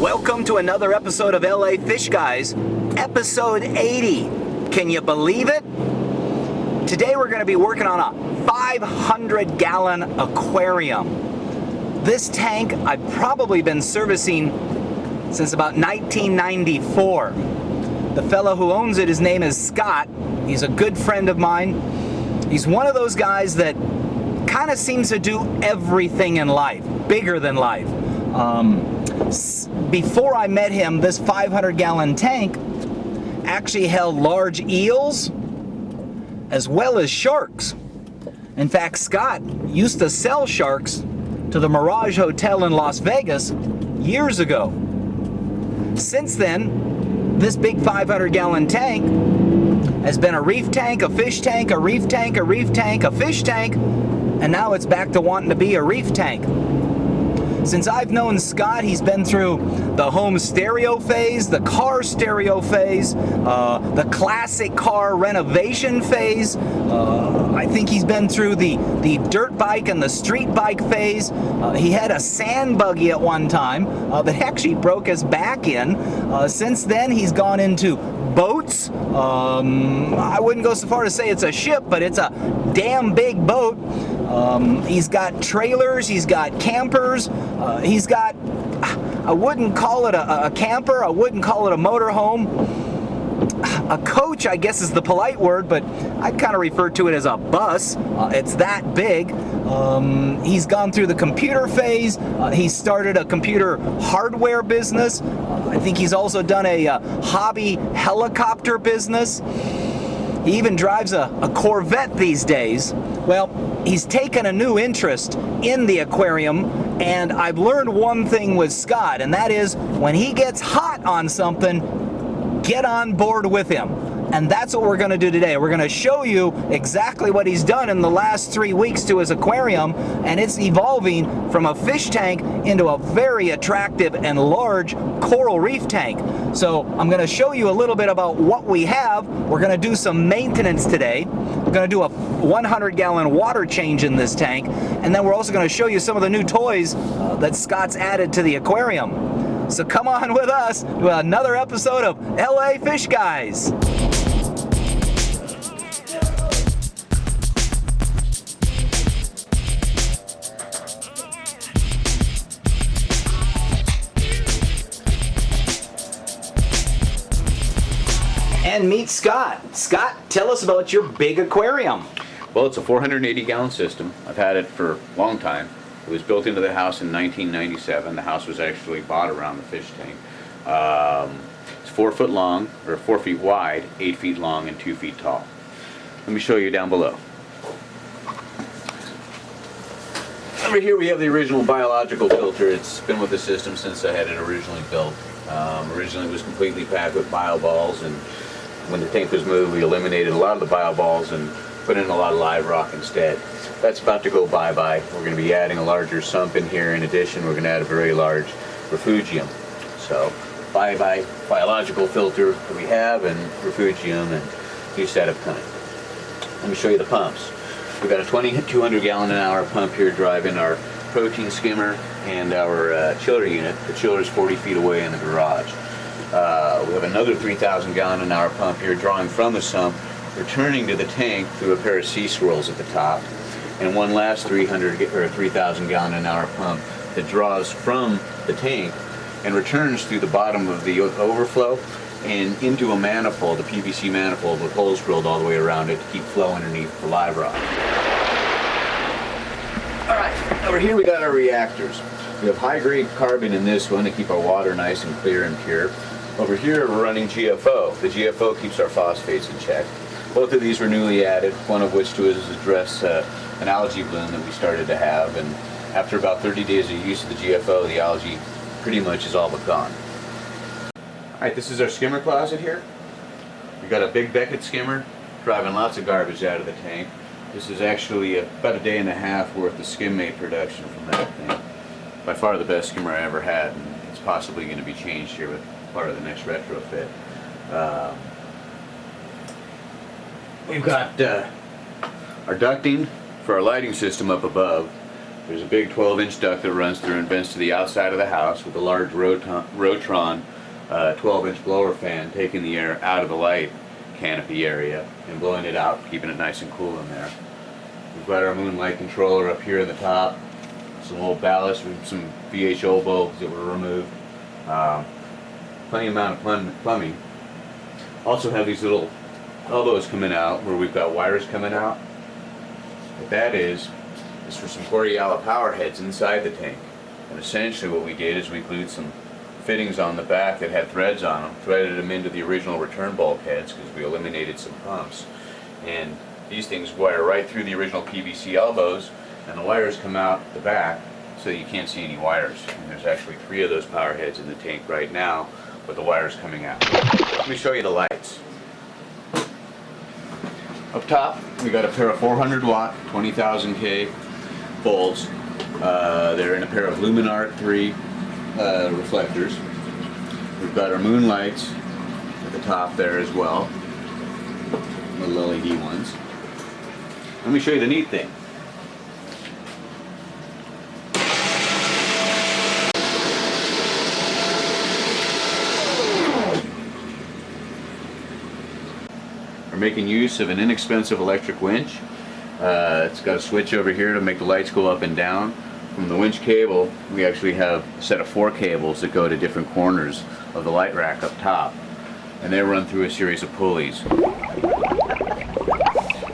Welcome to another episode of LA Fishguys, episode 80. Can you believe it? Today we're going to be working on a 500-gallon aquarium. This tank I've probably been servicing since about 1994. The fellow who owns it, his name is Scott. He's a good friend of mine. He's one of those guys that kind of seems to do everything in life, bigger than life. Before I met him, this 500-gallon tank actually held large eels as well as sharks. In fact, Scott used to sell sharks to the Mirage Hotel in Las Vegas years ago. Since then, this big 500-gallon tank has been a reef tank, a fish tank, a reef tank, a reef tank, a fish tank, and now it's back to wanting to be a reef tank. Since I've known Scott, he's been through the home stereo phase, the car stereo phase, the classic car renovation phase. I think he's been through the dirt bike and the street bike phase. He had a sand buggy at one time that actually broke his back in. Since then, he's gone into boats. I wouldn't go so far to say it's a ship, but it's a damn big boat. He's got trailers, he's got campers, he's got, I wouldn't call it a camper, I wouldn't call it a motorhome. A coach, I guess, is the polite word, but I'd kind of refer to it as a bus. It's that big. He's gone through the computer phase. He started a computer hardware business. I think he's also done a hobby helicopter business. He even drives a Corvette these days. Well, he's taken a new interest in the aquarium, and I've learned one thing with Scott, and that is when he gets hot on something, get on board with him. And that's what we're going to do today. We're going to show you exactly what he's done in the last 3 weeks to his aquarium, and it's evolving from a fish tank into a very attractive and large coral reef tank. So I'm going to show you a little bit about what we have. We're going to do some maintenance today. We're going to do a 100-gallon water change in this tank, and then we're also going to show you some of the new toys that Scott's added to the aquarium. So come on with us to another episode of LA Fishguys. And meet Scott. Scott, tell us about your big aquarium. Well, it's a 480-gallon system. I've had it for a long time. It was built into the house in 1997. The house was actually bought around the fish tank. It's 4 foot long, or 4 feet wide, 8 feet long, and 2 feet tall. Let me show you down below. Over here we have the original biological filter. It's been with the system since I had it originally built. Originally it was completely packed with bio balls, and when the tank was moved, we eliminated a lot of the bio balls and put in a lot of live rock instead. That's about to go bye-bye. We're going to be adding a larger sump in here. In addition, we're going to add a very large refugium. So, bye-bye biological filter that we have, and refugium, and new setup coming. Let me show you the pumps. We've got a 200-gallon-an-hour pump here driving our protein skimmer and our chiller unit. The chiller is 40 feet away in the garage. We have another 3,000-gallon-an-hour pump here drawing from the sump, returning to the tank through a pair of sea swirls at the top, and one last 3,000-gallon-an-hour pump that draws from the tank and returns through the bottom of the overflow and into a manifold, a PVC manifold with holes drilled all the way around it to keep flow underneath the live rock. All right, over here we got our reactors. We have high-grade carbon in this one to keep our water nice and clear and pure. Over here we're running GFO. The GFO keeps our phosphates in check. Both of these were newly added, one of which to address an algae bloom that we started to have, and after about 30 days of use of the GFO, the algae pretty much is all but gone. Alright, this is our skimmer closet here. We've got a big Beckett skimmer driving lots of garbage out of the tank. This is actually about a day and a half worth of skim made production from that thing. By far the best skimmer I ever had, and it's possibly going to be changed here with part of the next retrofit. We've got our ducting for our lighting system up above. There's a big 12-inch duct that runs through and vents to the outside of the house with a large Rotron 12-inch blower fan taking the air out of the light canopy area and blowing it out, keeping it nice and cool in there. We've got our moonlight controller up here in the top, some old ballast with some VHO bulbs that were removed. Plenty amount of plumbing. Also have these little elbows coming out where we've got wires coming out. What that is for some Coriala power heads inside the tank. And essentially what we did is we glued some fittings on the back that had threads on them, threaded them into the original return bulkheads because we eliminated some pumps. And these things wire right through the original PVC elbows, and the wires come out the back so you can't see any wires. And there's actually 3 of those power heads in the tank right now with the wires coming out. Let me show you the lights. Up top, we got a pair of 400 watt, 20,000 K bulbs. They're in a pair of Luminart 3 reflectors. We've got our moonlights at the top there as well, little LED ones. Let me show you the neat thing. We're making use of an inexpensive electric winch. It's got a switch over here to make the lights go up and down. From the winch cable, we actually have a set of 4 cables that go to different corners of the light rack up top, and they run through a series of pulleys.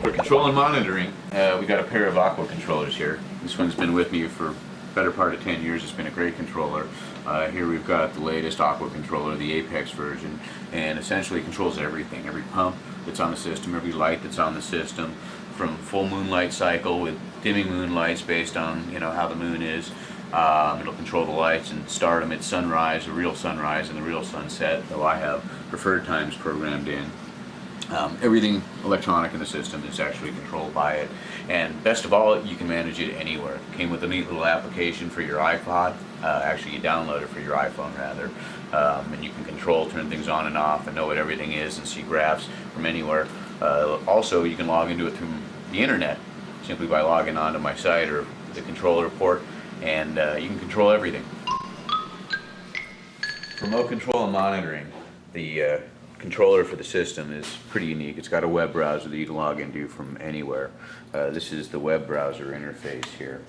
For control and monitoring, we got a pair of Aqua controllers here. This one's been with me for the better part of 10 years. It's been a great controller. Here we've got the latest Aqua controller, the Apex version, and essentially controls everything. Every pump that's on the system, every light that's on the system, from full moonlight cycle with dimming moonlights based on how the moon is. It'll control the lights and start them at sunrise, the real sunrise, and the real sunset, though I have preferred times programmed in. Everything electronic in the system is actually controlled by it, and best of all, you can manage it anywhere. It came with a neat little application for your iPod. Actually, you download it for your iPhone rather, and you can control, turn things on and off, and know what everything is and see graphs from anywhere. Also, you can log into it through the internet simply by logging onto my site or the controller port, and you can control everything. For remote control and monitoring, the controller for the system is pretty unique. It's got a web browser that you can log into from anywhere. This is the web browser interface here.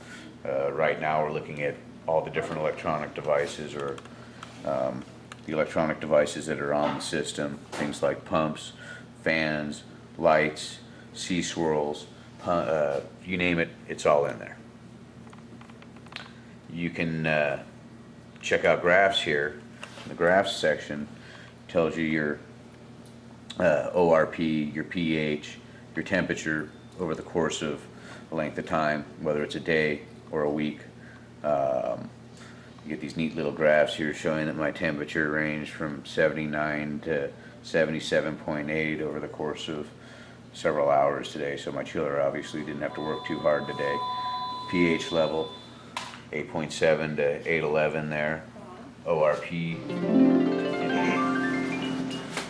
Right now we're looking at all the different electronic devices, or the electronic devices that are on the system. Things like pumps, fans, lights, sea swirls, you name it, it's all in there. You can check out graphs here. The graphs section tells you your ORP, your pH, your temperature over the course of a length of time, whether it's a day or a week. You get these neat little graphs here showing that my temperature ranged from 79 to 77.8 over the course of several hours today, so my chiller obviously didn't have to work too hard today. pH level 8.7 to 811 there. ORP.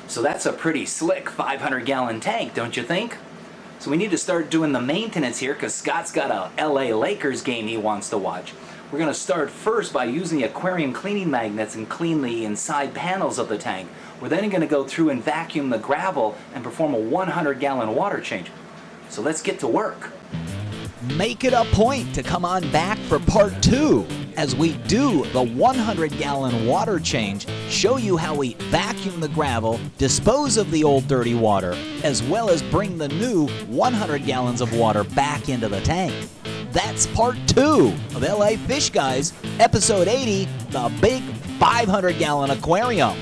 So that's a pretty slick 500-gallon tank, don't you think? So we need to start doing the maintenance here because Scott's got a LA Lakers game he wants to watch. We're going to start first by using the aquarium cleaning magnets and clean the inside panels of the tank. We're then going to go through and vacuum the gravel and perform a 100-gallon water change. So let's get to work. Make it a point to come on back for part 2 as we do the 100-gallon water change, show you how we vacuum the gravel, dispose of the old dirty water, as well as bring the new 100 gallons of water back into the tank. That's part 2 of LA Fishguys, episode 80, the big 500-gallon aquarium.